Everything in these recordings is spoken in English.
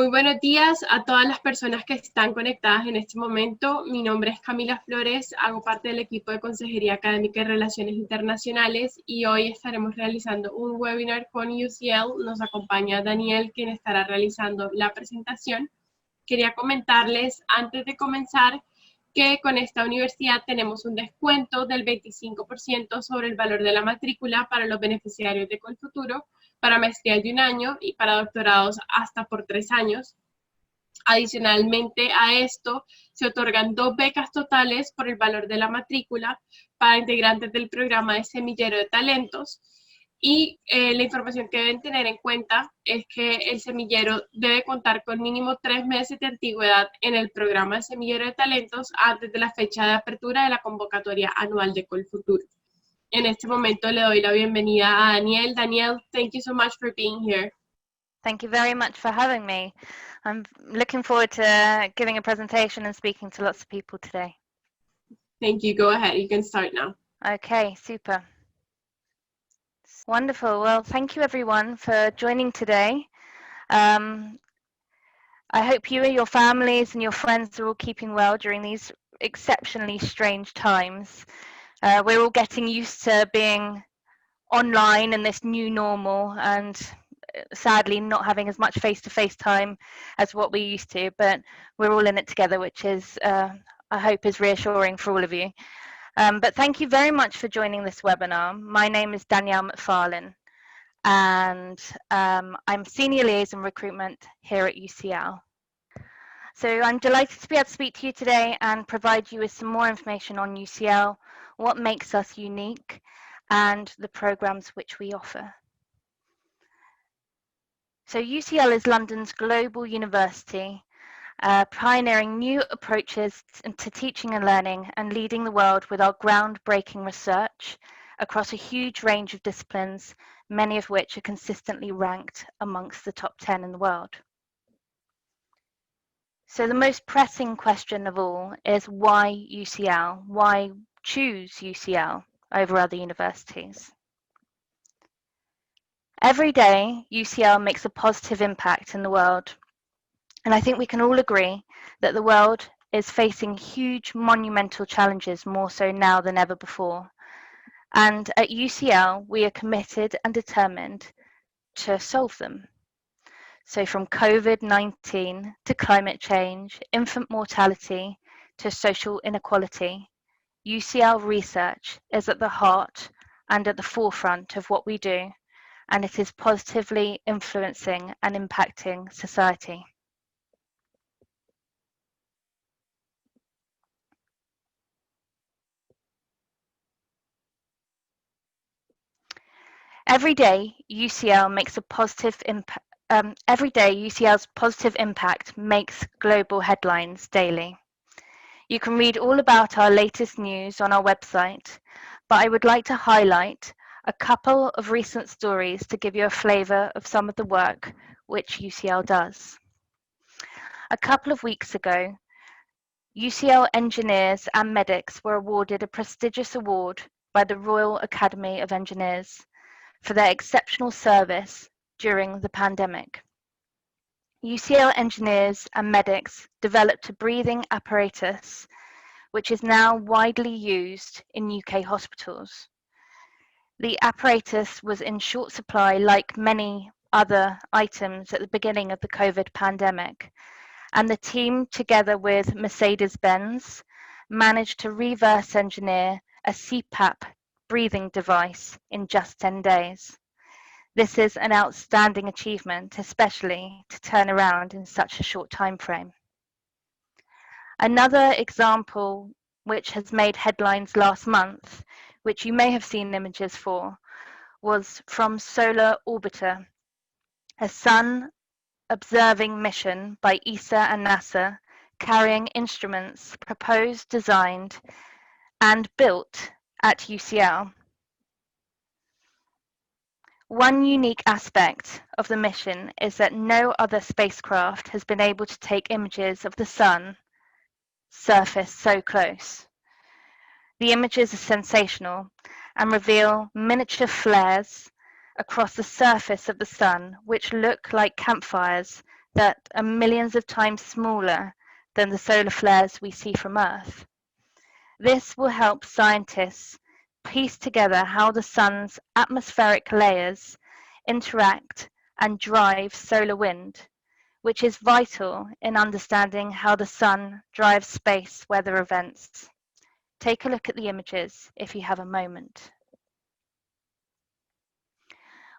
Muy buenos días a todas las personas que están conectadas en este momento. Mi nombre es Camila Flores, hago parte del equipo de Consejería Académica y Relaciones Internacionales y hoy estaremos realizando un webinar con Ucl. Nos acompaña Daniel, quien estará realizando la presentación. Quería comentarles antes de comenzar que con esta universidad tenemos un descuento del 25% sobre el valor de la matrícula para los beneficiarios de Colfuturo, para maestrías de 1 año y para doctorados hasta por 3 años. Adicionalmente a esto, se otorgan 2 becas totales por el valor de la matrícula para integrantes del programa de Semillero de Talentos. Y la información que deben tener en cuenta es que el semillero debe contar con mínimo 3 meses de antigüedad en el programa de Semillero de Talentos antes de la fecha de apertura de la convocatoria anual de Colfuturo. En este momento le doy la bienvenida a Daniel. Daniel, thank you so much for being here. Thank you very much for having me. I'm looking forward to giving a presentation and speaking to lots of people today. Thank you. Go ahead. You can start now. Okay, super. Wonderful. Well, thank you everyone for joining today. I hope you and your families and your friends are all keeping well during these exceptionally strange times. We're all getting used to being online in this new normal and sadly not having as much face-to-face time as what we used to, but we're all in it together, which is, I hope, is reassuring for all of you. But thank you very much for joining this webinar. My name is Danielle McFarlane, and I'm Senior Liaison Recruitment here at UCL. So I'm delighted to be able to speak to you today and provide you with some more information on UCL, what makes us unique, and the programs which we offer. So UCL is London's global university, pioneering new approaches to teaching and learning and leading the world with our groundbreaking research across a huge range of disciplines, many of which are consistently ranked amongst the top 10 in the world. So the most pressing question of all is why UCL? Why choose UCL over other universities? Every day, UCL makes a positive impact in the world. And I think we can all agree that the world is facing huge monumental challenges, more so now than ever before. And at UCL, we are committed and determined to solve them. So from COVID-19 to climate change, infant mortality to social inequality, UCL research is at the heart and at the forefront of what we do, and it is positively influencing and impacting society. Every day, UCL makes a positive impact. Every day, UCL's positive impact makes global headlines daily. You can read all about our latest news on our website, but I would like to highlight a couple of recent stories to give you a flavour of some of the work which UCL does. A couple of weeks ago, UCL engineers and medics were awarded a prestigious award by the Royal Academy of Engineers for their exceptional service during the pandemic. UCL engineers and medics developed a breathing apparatus which is now widely used in UK hospitals. The apparatus was in short supply like many other items at the beginning of the COVID pandemic, and the team, together with Mercedes-Benz, managed to reverse engineer a CPAP breathing device in just 10 days. This is an outstanding achievement, especially to turn around in such a short time frame. Another example which has made headlines last month, which you may have seen images for, was from Solar Orbiter, a sun observing mission by ESA and NASA, carrying instruments proposed, designed, and built at UCL. One unique aspect of the mission is that no other spacecraft has been able to take images of the sun surface so close. The images are sensational and reveal miniature flares across the surface of the sun, which look like campfires that are millions of times smaller than the solar flares we see from Earth. This will help scientists piece together how the sun's atmospheric layers interact and drive solar wind, which is vital in understanding how the sun drives space weather events. Take a look at the images if you have a moment.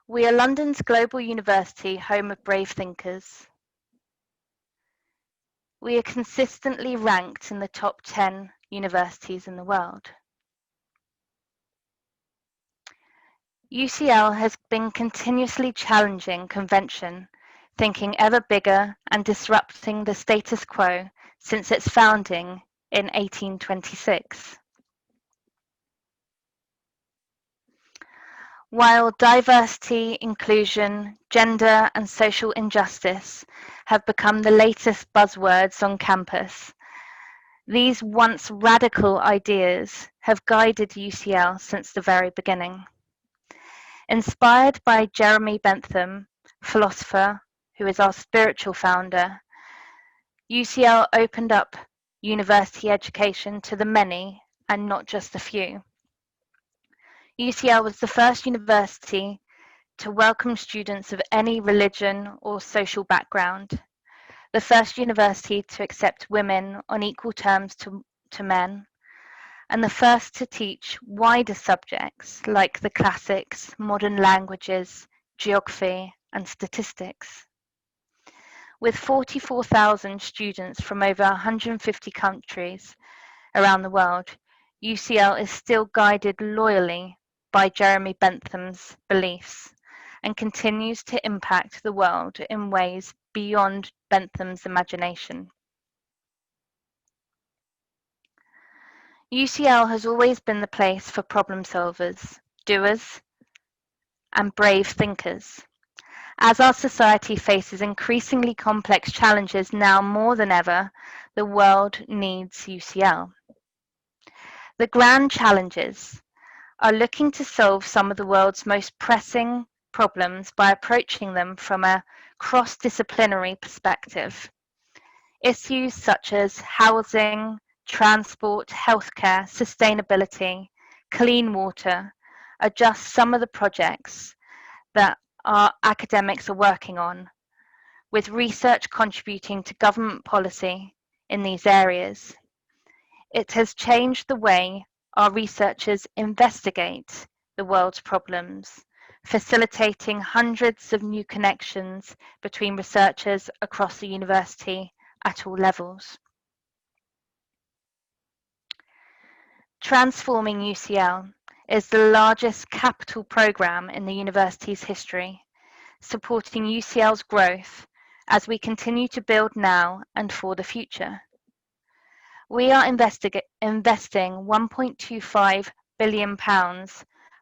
We are London's global university, home of brave thinkers. We are consistently ranked in the top 10 universities in the world. UCL has been continuously challenging convention, thinking ever bigger and disrupting the status quo since its founding in 1826. While diversity, inclusion, gender and social injustice have become the latest buzzwords on campus, these once radical ideas have guided UCL since the very beginning. Inspired by Jeremy Bentham, philosopher who is our spiritual founder, UCL opened up university education to the many and not just a few. UCL was the first university to welcome students of any religion or social background, the first university to accept women on equal terms to men, and the first to teach wider subjects like the classics, modern languages, geography, and statistics. With 44,000 students from over 150 countries around the world, UCL is still guided loyally by Jeremy Bentham's beliefs and continues to impact the world in ways beyond Bentham's imagination. UCL has always been the place for problem solvers, doers, and brave thinkers. As our society faces increasingly complex challenges now more than ever, the world needs UCL. The grand challenges are looking to solve some of the world's most pressing problems by approaching them from a cross-disciplinary perspective. Issues such as housing, transport, healthcare, sustainability, clean water are just some of the projects that our academics are working on, with research contributing to government policy in these areas. It has changed the way our researchers investigate the world's problems, facilitating hundreds of new connections between researchers across the university at all levels. Transforming UCL is the largest capital programme in the university's history, supporting UCL's growth as we continue to build now and for the future. We are investing £1.25 billion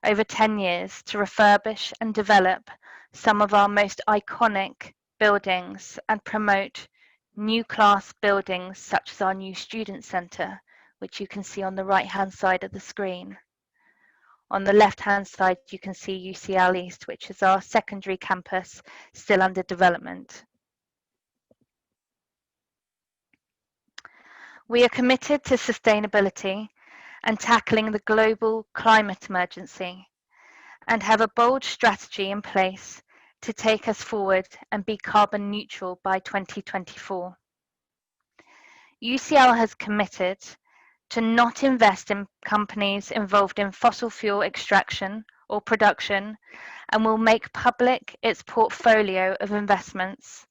over 10 years to refurbish and develop some of our most iconic buildings and promote new class buildings such as our new student centre, which you can see on the right-hand side of the screen. On the left-hand side, you can see UCL East, which is our secondary campus still under development. We are committed to sustainability and tackling the global climate emergency and have a bold strategy in place to take us forward and be carbon neutral by 2024. UCL has committed to not invest in companies involved in fossil fuel extraction or production and will make public its portfolio of investments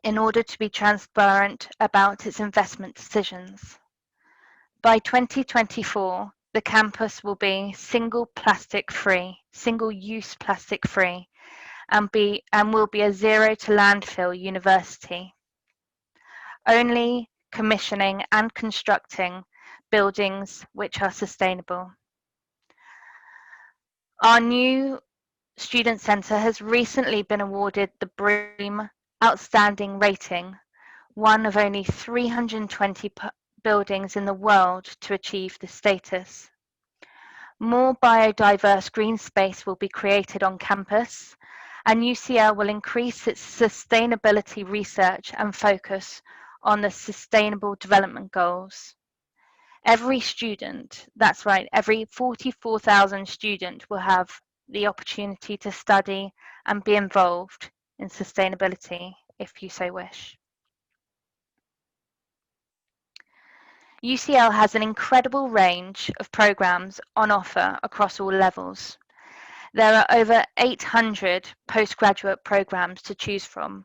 in order to be transparent about its investment decisions. By 2024, the campus will be single-use plastic free, and will be a zero to landfill university, only commissioning and constructing buildings which are sustainable. Our new student centre has recently been awarded the BREEAM Outstanding rating, one of only 320 buildings in the world to achieve this status. More biodiverse green space will be created on campus, and UCL will increase its sustainability research and focus on the Sustainable Development Goals. Every student, that's right, every 44,000 students will have the opportunity to study and be involved in sustainability if you so wish. UCL has an incredible range of programs on offer across all levels. There are over 800 postgraduate programs to choose from,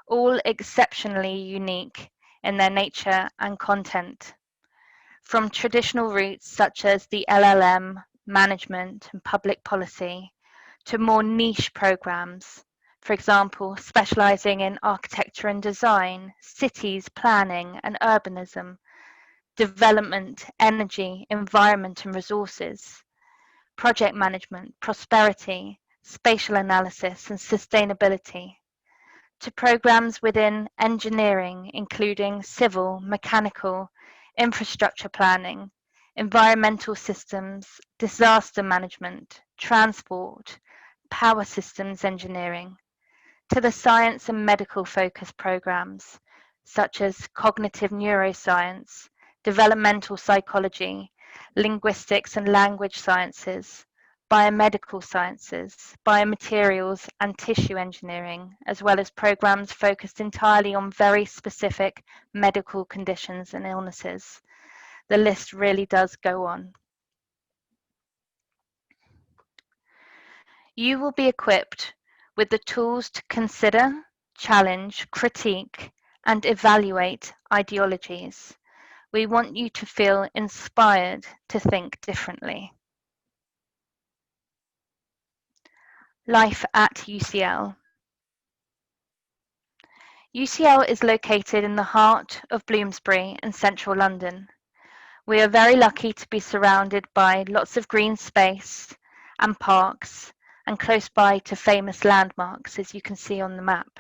all exceptionally unique in their nature and content. From traditional routes such as the LLM, management and public policy, to more niche programs, for example, specializing in architecture and design, cities planning and urbanism, development, energy, environment and resources, project management, prosperity, spatial analysis and sustainability, to programs within engineering, including civil, mechanical, infrastructure planning, environmental systems, disaster management, transport, power systems engineering, to the science and medical focused programs, such as cognitive neuroscience, developmental psychology, linguistics and language sciences, biomedical sciences, biomaterials and tissue engineering, as well as programs focused entirely on very specific medical conditions and illnesses. The list really does go on. You will be equipped with the tools to consider, challenge, critique, and evaluate ideologies. We want you to feel inspired to think differently. Life at UCL. UCL is located in the heart of Bloomsbury in central London. We are very lucky to be surrounded by lots of green space and parks and close by to famous landmarks, as you can see on the map.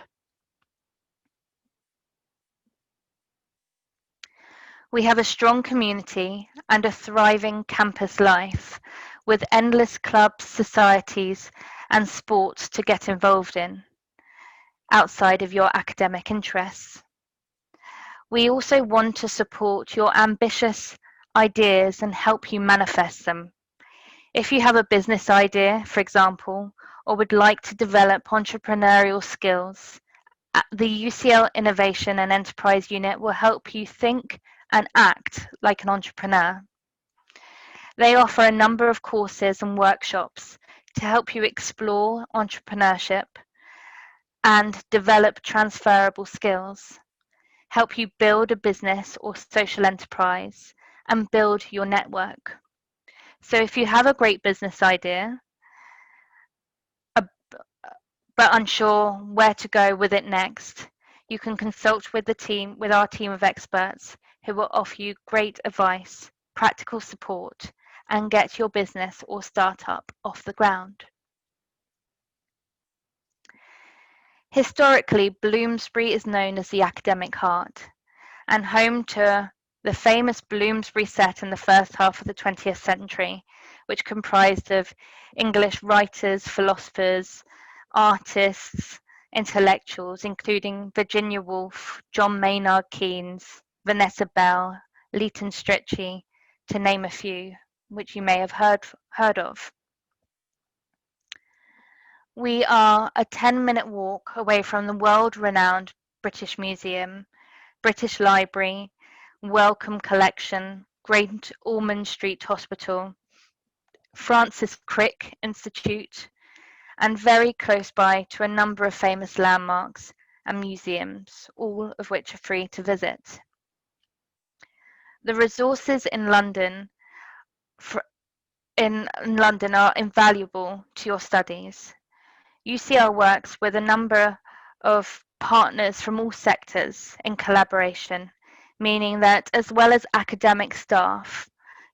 We have a strong community and a thriving campus life with endless clubs, societies and sports to get involved in outside of your academic interests. We also want to support your ambitious ideas and help you manifest them. If you have a business idea, for example, or would like to develop entrepreneurial skills, the UCL Innovation and Enterprise Unit will help you think and act like an entrepreneur. They offer a number of courses and workshops to help you explore entrepreneurship and develop transferable skills, help you build a business or social enterprise, and build your network. So if you have a great business idea, but unsure where to go with it next, you can consult with our team of experts who will offer you great advice, practical support, and get your business or startup off the ground. Historically, Bloomsbury is known as the academic heart and home to the famous Bloomsbury set in the first half of the 20th century, which comprised of English writers, philosophers, artists, intellectuals, including Virginia Woolf, John Maynard Keynes, Vanessa Bell, Leighton Strachey, to name a few, which you may have heard of. We are a 10-minute walk away from the world-renowned British Museum, British Library, Wellcome Collection, Great Ormond Street Hospital, Francis Crick Institute, and very close by to a number of famous landmarks and museums, all of which are free to visit. The resources in London are invaluable to your studies. UCL works with a number of partners from all sectors in collaboration, meaning that as well as academic staff,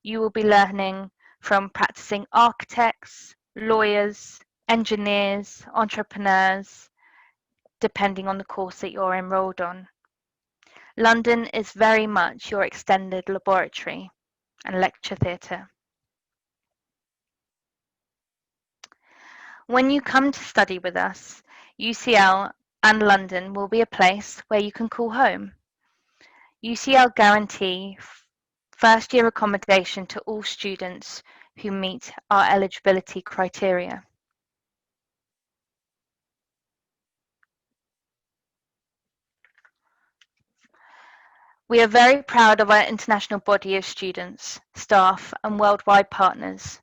you will be learning from practicing architects, lawyers, engineers, entrepreneurs, depending on the course that you're enrolled on. London is very much your extended laboratory and lecture theatre. When you come to study with us, UCL and London will be a place where you can call home. UCL guarantee first-year accommodation to all students who meet our eligibility criteria. We are very proud of our international body of students, staff and worldwide partners.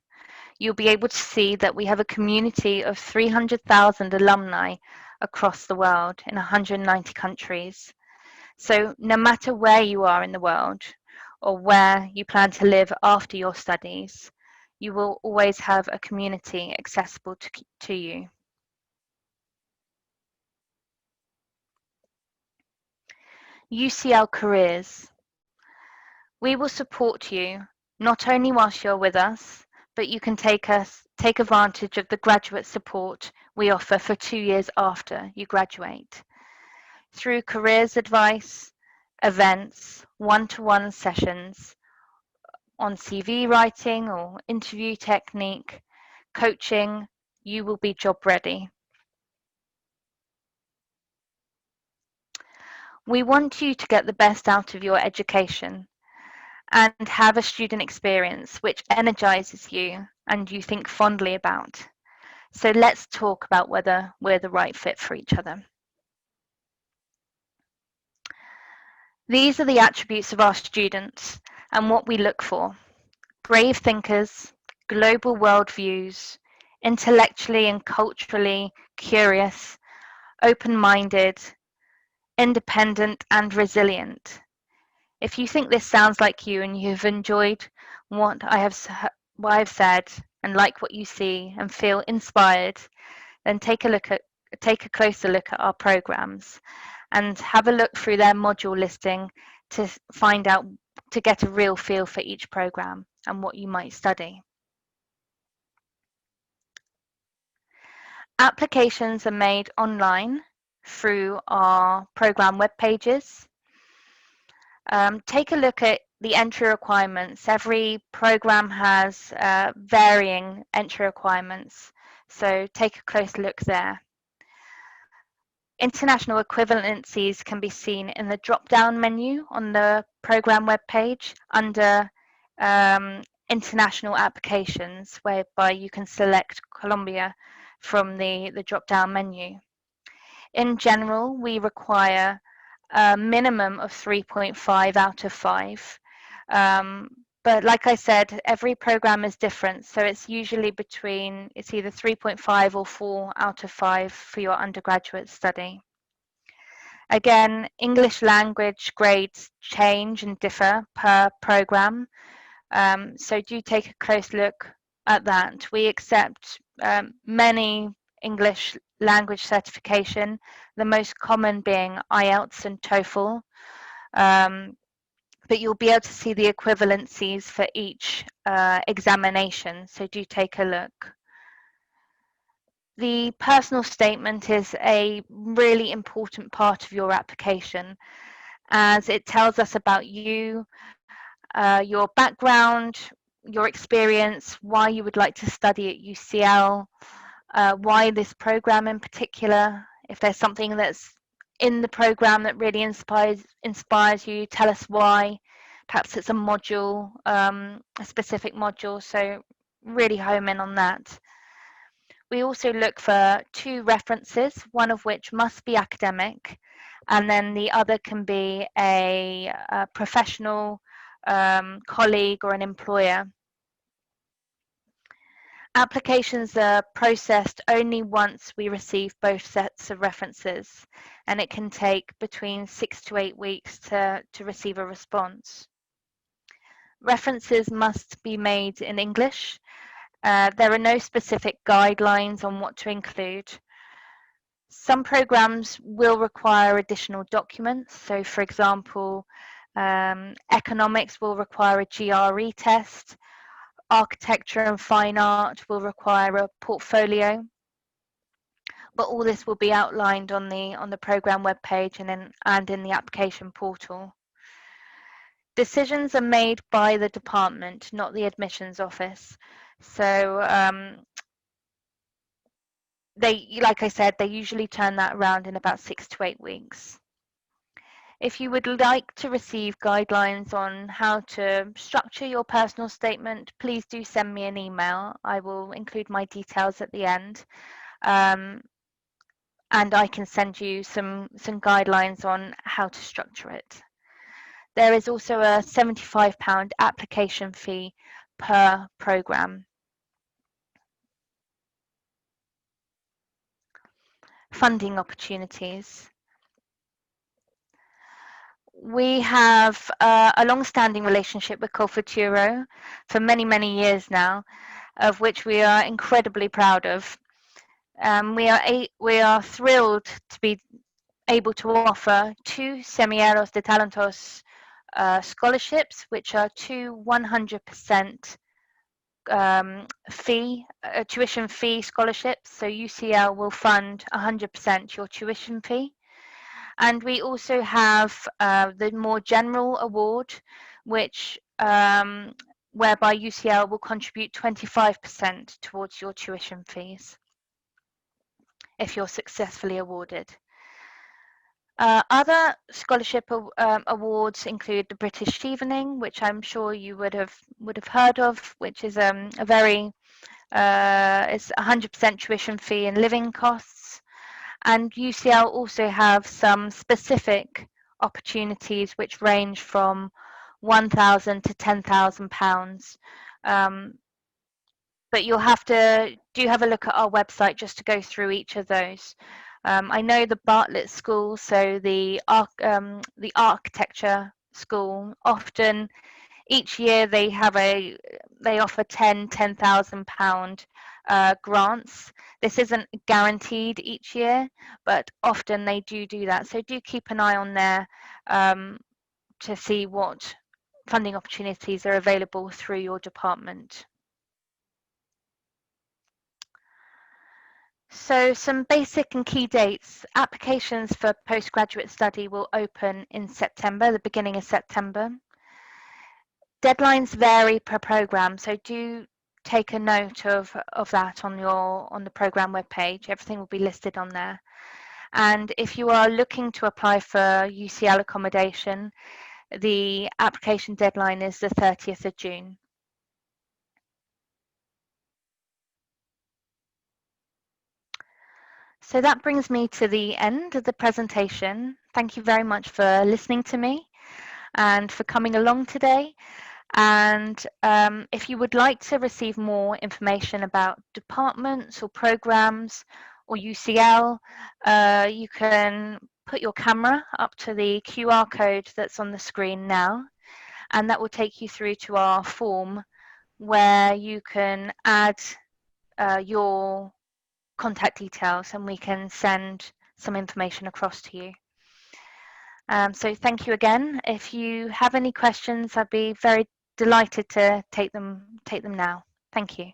You'll be able to see that we have a community of 300,000 alumni across the world in 190 countries. So no matter where you are in the world or where you plan to live after your studies, you will always have a community accessible to you. Ucl Careers. We will support you not only whilst you're with us, but you can take advantage of the graduate support we offer for 2 years after you graduate. Through careers advice, events, one-to-one sessions on CV writing or interview technique, coaching, you will be job ready. We want you to get the best out of your education and have a student experience which energizes you and you think fondly about. So let's talk about whether we're the right fit for each other. These are the attributes of our students and what we look for. Brave thinkers, global worldviews, intellectually and culturally curious, open-minded, independent and resilient. If you think this sounds like you and you've enjoyed what I've said and like what you see and feel inspired, then take a closer look at our programs and have a look through their module listing to find out, to get a real feel for each program and what you might study. Applications are made online through our program web pages. Take a look at the entry requirements. Every program has varying entry requirements, so take a close look there. International equivalencies can be seen in the drop-down menu on the program web page under international applications, whereby you can select Colombia from the drop-down menu. In general, we require a minimum of 3.5 out of 5. But like I said, every program is different, so it's usually it's either 3.5 or 4 out of 5 for your undergraduate study. Again, English language grades change and differ per program, so do take a close look at that. We accept many English language certification, the most common being Ielts and Toefl, but you'll be able to see the equivalencies for each examination, so do take a look. The personal statement is a really important part of your application, as it tells us about you, your background, your experience, why you would like to study at UCL, why this program in particular. If there's something that's in the program that really inspires you, tell us why. Perhaps it's a module, a specific module, so really home in on that. We also look for 2 references, one of which must be academic, and then the other can be a professional colleague or an employer. Applications are processed only once we receive both sets of references, and it can take between 6 to 8 weeks to receive a response. References must be made in English. There are no specific guidelines on what to include. Some programs will require additional documents. So for example, economics will require a GRE test. Architecture and fine art will require a portfolio. But all this will be outlined on the program webpage and in the application portal. Decisions are made by the department, not the admissions office. So like I said, they usually turn that around in about 6 to 8 weeks. If you would like to receive guidelines on how to structure your personal statement, please do send me an email. I will include my details at the end. And I can send you some guidelines on how to structure it. There is also a £75 application fee per programme. Funding opportunities. We have a long-standing relationship with Colfuturo for many, many years now, of which we are incredibly proud of. We are thrilled to be able to offer 2 Semilleros de Talentos scholarships, which are 2 100% tuition fee scholarships. So UCL will fund 100% your tuition fee. And we also have the more general award, which whereby UCL will contribute 25% towards your tuition fees if you're successfully awarded. Other scholarship awards include the British Chevening, which I'm sure you would have heard of, which is a very it's 100% tuition fee and living costs. And UCL also have some specific opportunities which range from £1,000 to £10,000. But you'll have to have a look at our website just to go through each of those. I know the Bartlett School, so the architecture school, often each year they offer £10,000 grants. This isn't guaranteed each year, but often they do that. So do keep an eye on there to see what funding opportunities are available through your department. So some basic and key dates. Applications for postgraduate study will open in September, the beginning of September. Deadlines vary per programme, so do take a note of that on the programme webpage. Everything will be listed on there. And if you are looking to apply for UCL accommodation, the application deadline is the 30th of June. So that brings me to the end of the presentation. Thank you very much for listening to me and for coming along today. And if you would like to receive more information about departments or programs or UCL, you can put your camera up to the QR code that's on the screen now, and that will take you through to our form where you can add your contact details and we can send some information across to you. So thank you again. If you have any questions, I'd be very delighted to take them now. Thank you.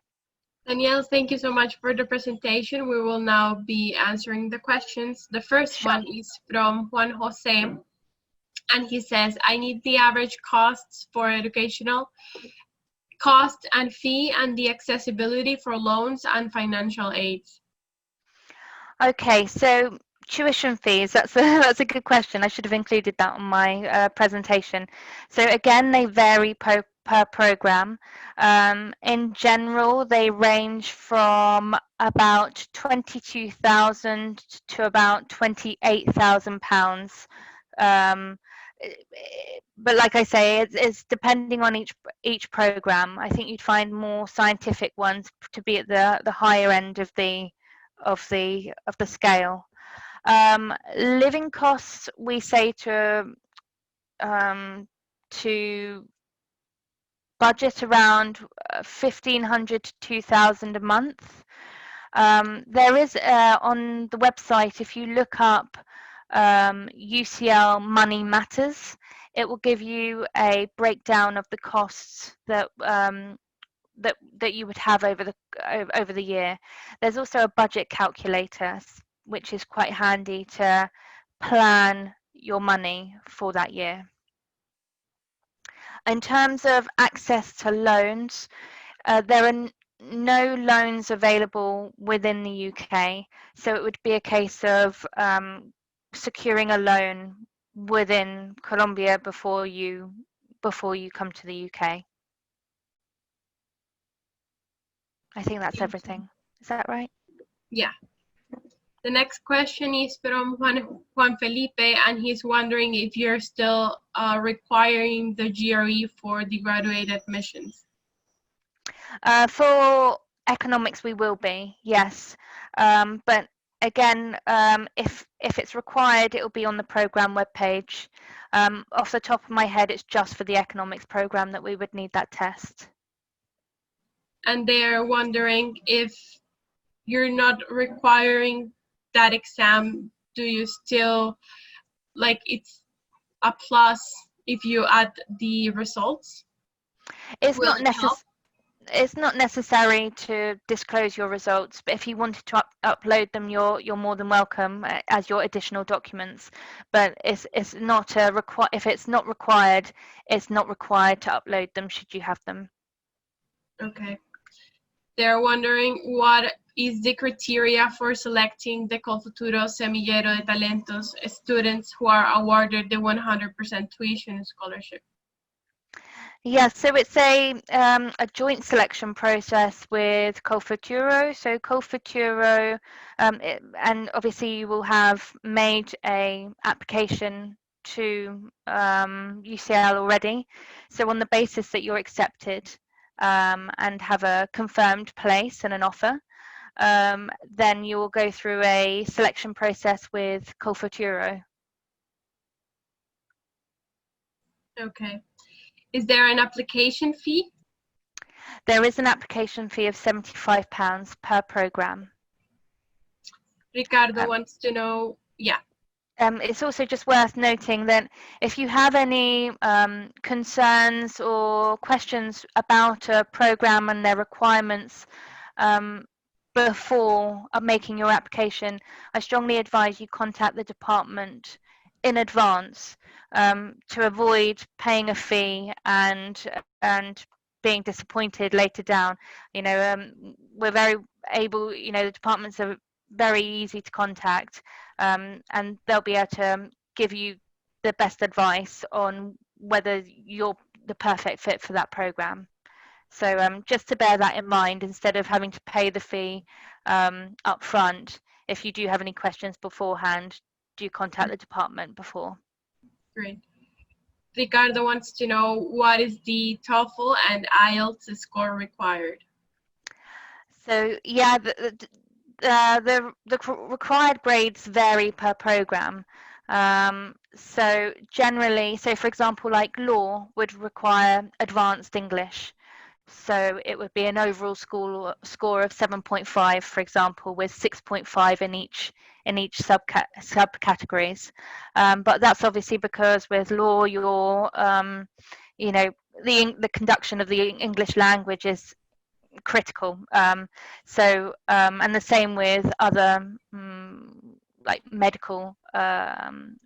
Danielle, thank you so much for the presentation. We will now be answering the questions. The first one is from Juan Jose, and he says, I need the average costs for educational cost and fee and the accessibility for loans and financial aids. Okay, so tuition fees, that's a good question. I should have included that on my presentation. So again, they vary per program. In general, they range from about £22,000 to about £28,000. But like I say, it's depending on each program. I think you'd find more scientific ones to be at the higher end of the scale. Living costs, we say to budget around 1,500 to 2,000 a month. There is on the website, if you look up UCL Money Matters, it will give you a breakdown of the costs that you would have over the year. There's also a budget calculator, which is quite handy to plan your money for that year. In terms of access to loans, there are no loans available within the UK, so it would be a case of securing a loan within Colombia before you come to the UK. I think that's everything. Is that right? Yeah. The next question is from Juan Felipe, and he's wondering if you're still requiring the GRE for the graduate admissions. For economics, we will be, yes. But again, if it's required, it will be on the program webpage. Off the top of my head, it's just for the economics program that we would need that test. And they're wondering if you're not requiring that exam, do you still, like, it's a plus if you add the results? It's Will not it help? It's not necessary to disclose your results, but if you wanted to upload them, you're more than welcome as your additional documents. But it's not if it's not required, it's not required to upload them should you have them. Okay. They're wondering what is the criteria for selecting the Colfuturo Semillero de Talentos students who are awarded the 100% tuition scholarship. Yes, so it's a joint selection process with Colfuturo. So Colfuturo, and obviously you will have made a application to UCL already. So on the basis that you're accepted and have a confirmed place and an offer, then you will go through a selection process with Colfuturo. Okay. Is there an application fee? There is an application fee of £75 per programme. Ricardo wants to know, yeah. It's also just worth noting that if you have any concerns or questions about a programme and their requirements before making your application, I strongly advise you contact the department in advance to avoid paying a fee and being disappointed later down. You know, we're very able, you know, the departments are very easy to contact, and they'll be able to give you the best advice on whether you're the perfect fit for that program. So just to bear that in mind, instead of having to pay the fee up front, if you do have any questions beforehand, do contact the department before. Great. Ricardo wants to know, what is the Toefl and Ielts score required? So yeah, the required grades vary per program. So generally, so for example, like law would require advanced English. So it would be an overall score of 7.5, for example, with 6.5 in each subcategories. But that's obviously because with law, you're you know, the conduction of the English language is critical. And the same with other like medical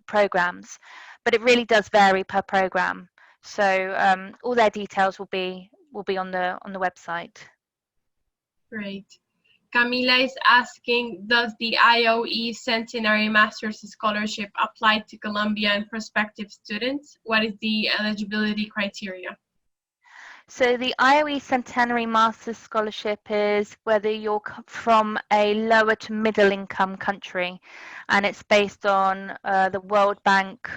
programs, but it really does vary per program. So all their details will be on the website. Great. Camila is asking, does the IOE Centenary Master's Scholarship apply to Colombian prospective students? What is the eligibility criteria? So the IOE Centenary Master's Scholarship is whether you're from a lower to middle income country, and it's based on the World Bank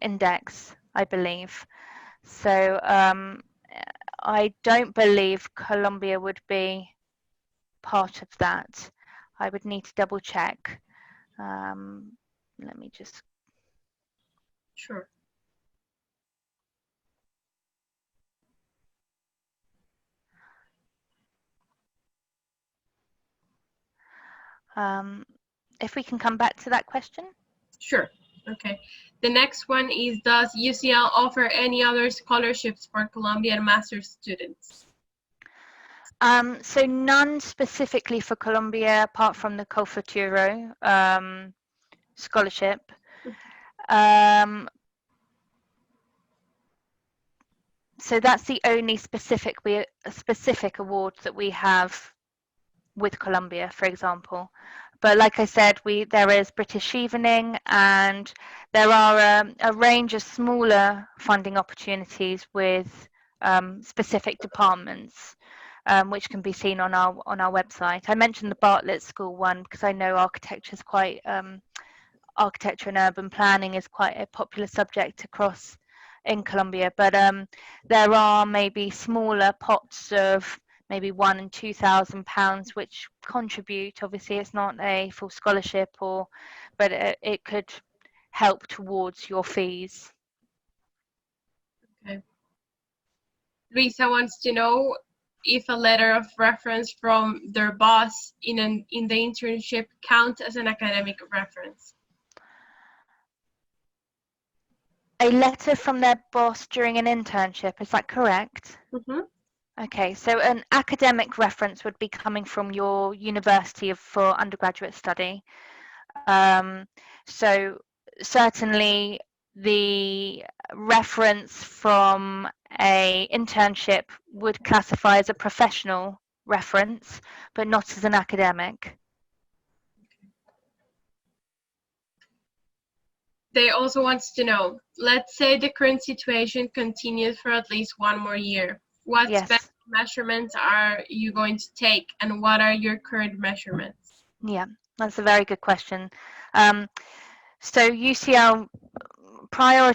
index, I believe. So I don't believe Colombia would be part of that. I would need to double check. Let me just. Sure. If we can come back to that question. Sure. Okay. The next one is, does UCL offer any other scholarships for Colombian master's students? So none specifically for Colombia, apart from the Colfuturo scholarship. So that's the only specific award that we have with Columbia, for example. But like I said, there is British Evening, and there are a range of smaller funding opportunities with specific departments, which can be seen on our website. I mentioned the Bartlett School one because I know architecture and urban planning is quite a popular subject across in Colombia, but there are maybe smaller pots of maybe £1,000 and £2,000 which contribute. Obviously it's not a full scholarship, but it could help towards your fees. Okay. Lisa wants to know if a letter of reference from their boss in the internship counts as an academic reference. A letter from their boss during an internship, is that correct? Mm-hmm. Okay, so an academic reference would be coming from your university for undergraduate study. So certainly the reference from a internship would classify as a professional reference, but not as an academic. They also wants to know, let's say the current situation continues for at least one more year. What Yes. special measurements are you going to take, and what are your current measurements? Yeah, that's a very good question. So UCL our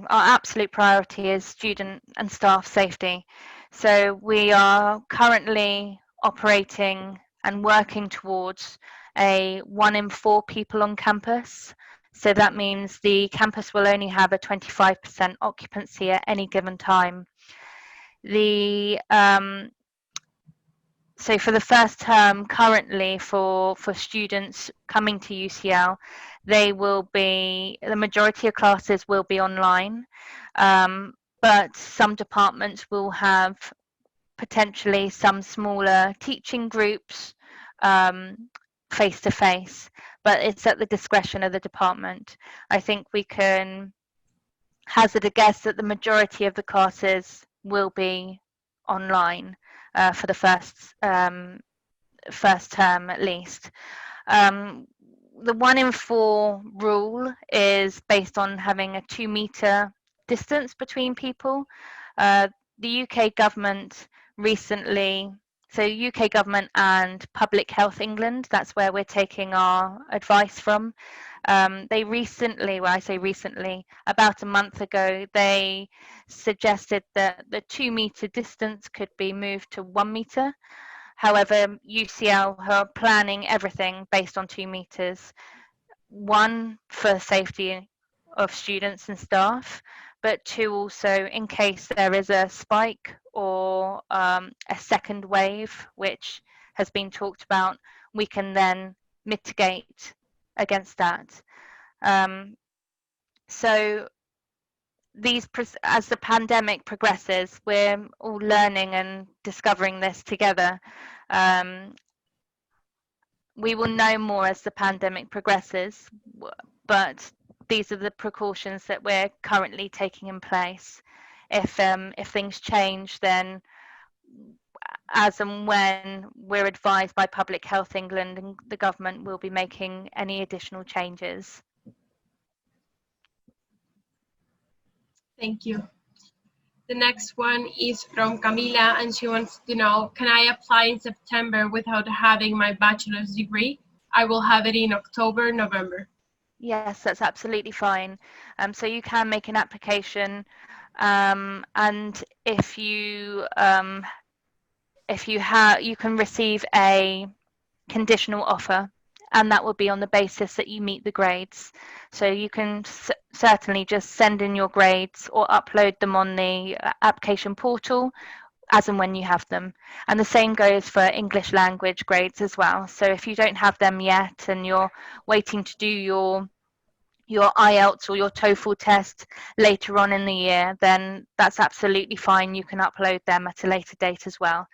absolute priority is student and staff safety. So we are currently operating and working towards a 1 in 4 people on campus. So that means the campus will only have a 25% occupancy at any given time. So for the first term currently for students coming to UCL, the majority of classes will be online, but some departments will have potentially some smaller teaching groups face to face, but it's at the discretion of the department. I think we can hazard a guess that the majority of the classes will be online for the first term at least. The 1 in 4 rule is based on having a 2-meter distance between people. The UK government recently, so UK government and Public Health England, that's where we're taking our advice from. They recently, well, I say recently, about a month ago, they suggested that the 2-meter distance could be moved to 1 meter. However, UCL are planning everything based on 2 meters. One, for safety of students and staff, but 2, also in case there is a spike or a second wave, which has been talked about, we can then mitigate against that. So as the pandemic progresses, we're all learning and discovering this together. We will know more as the pandemic progresses, but these are the precautions that we're currently taking in place. If things change, then as and when we're advised by Public Health England and the government, will be making any additional changes. Thank you. The next one is from Camila, and she wants to know, can I apply in September without having my bachelor's degree? I will have it in October, November. Yes, that's absolutely fine. So you can make an application, and if you you can receive a conditional offer, and that will be on the basis that you meet the grades. So you can certainly just send in your grades or upload them on the application portal as and when you have them. And the same goes for English language grades as well. So if you don't have them yet and you're waiting to do your Ielts or your Toefl test later on in the year, then that's absolutely fine. You can upload them at a later date as well.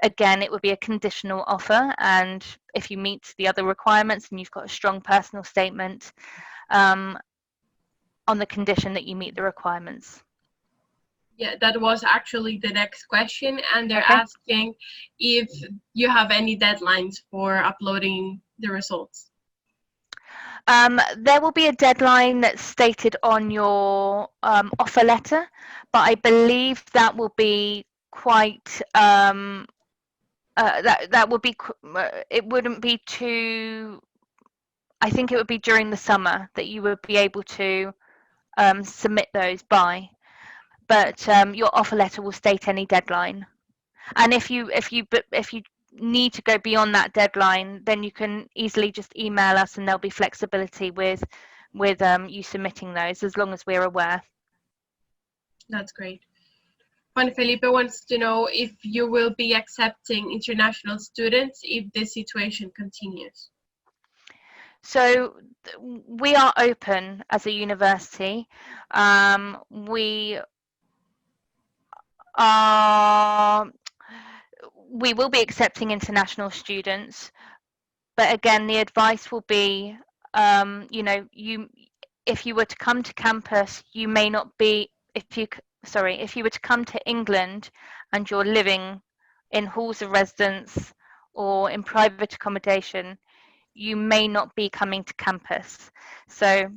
Again, it would be a conditional offer, and if you meet the other requirements and you've got a strong personal statement on the condition that you meet the requirements. Yeah, that was actually the next question, and they're Okay. asking if you have any deadlines for uploading the results. There will be a deadline that's stated on your offer letter, but I believe that will be quite that would be it wouldn't be too. I think it would be during the summer that you would be able to submit those by, but your offer letter will state any deadline. And if you need to go beyond that deadline, then you can easily just email us, and there'll be flexibility with you submitting those as long as we're aware. That's great. Juan Felipe wants to know if you will be accepting international students if this situation continues. So we are open as a university. We will be accepting international students, but again, the advice will be, if you were to come to campus, you may not be, if you were to come to England and you're living in halls of residence or in private accommodation, you may not be coming to campus. So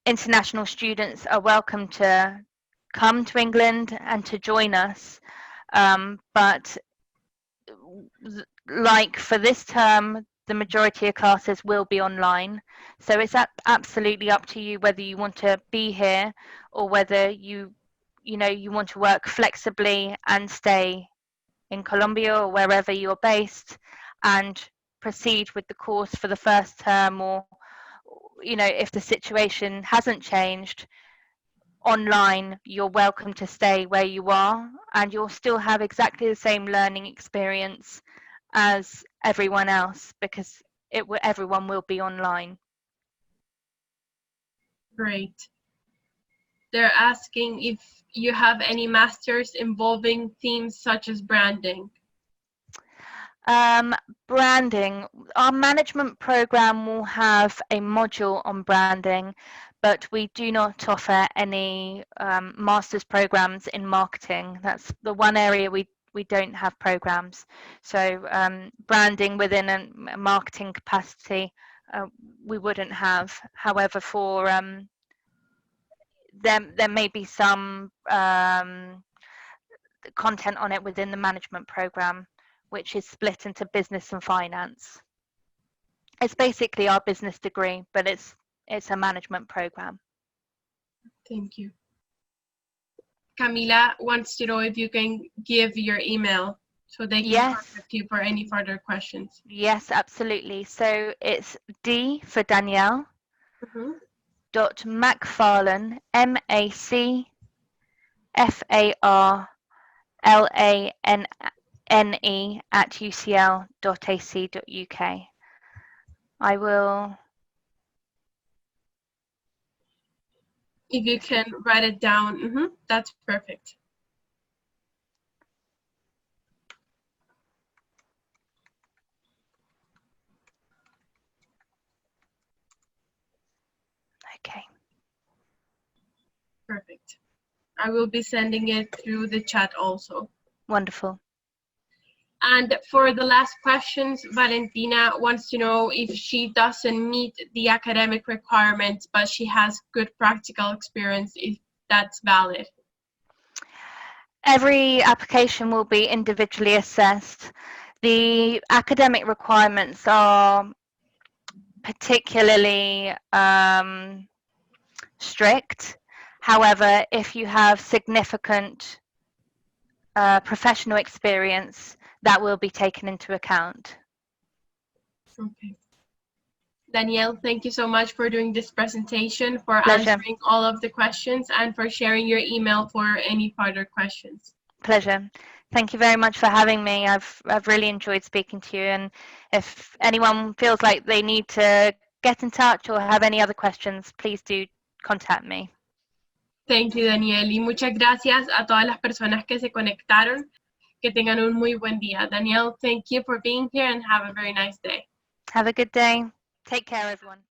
international students are welcome to come to England and to join us, but like for this term, the majority of classes will be online, so it's absolutely up to you whether you want to be here or whether you want to work flexibly and stay in Colombia or wherever you're based and proceed with the course for the first term, or if the situation hasn't changed online, you're welcome to stay where you are and you'll still have exactly the same learning experience as everyone else, because everyone will be online. Great. They're asking if you have any masters involving themes such as branding. Branding. Our management program will have a module on branding, but we do not offer any master's programs in marketing. That's the one area we don't have programs. So branding within a marketing capacity, we wouldn't have. However, for there may be some content on it within the management program, which is split into business and finance. It's basically our business degree, but it's a management program. Thank you. Camila wants to know if you can give your email so they can contact you for any further questions. Yes, absolutely. So it's D for Danielle, .macfarlane, MacFarlane @ucl.ac.uk. I will. If you can write it down, that's perfect. Okay. Perfect. I will be sending it through the chat also. Wonderful. And for the last questions, Valentina wants to know if she doesn't meet the academic requirements, but she has good practical experience, if that's valid. Every application will be individually assessed. The academic requirements are particularly strict. However, if you have significant professional experience, that will be taken into account. Okay. Danielle, thank you so much for doing this presentation, for Pleasure. answering all of the questions, and for sharing your email for any further questions. Pleasure. Thank you very much for having me. I've really enjoyed speaking to you, and if anyone feels like they need to get in touch or have any other questions, please do contact me. Thank you, Danielle, y muchas gracias a todas las personas que se conectaron. Que tengan un muy buen día. Danielle, thank you for being here and have a very nice day. Have a good day. Take care, everyone.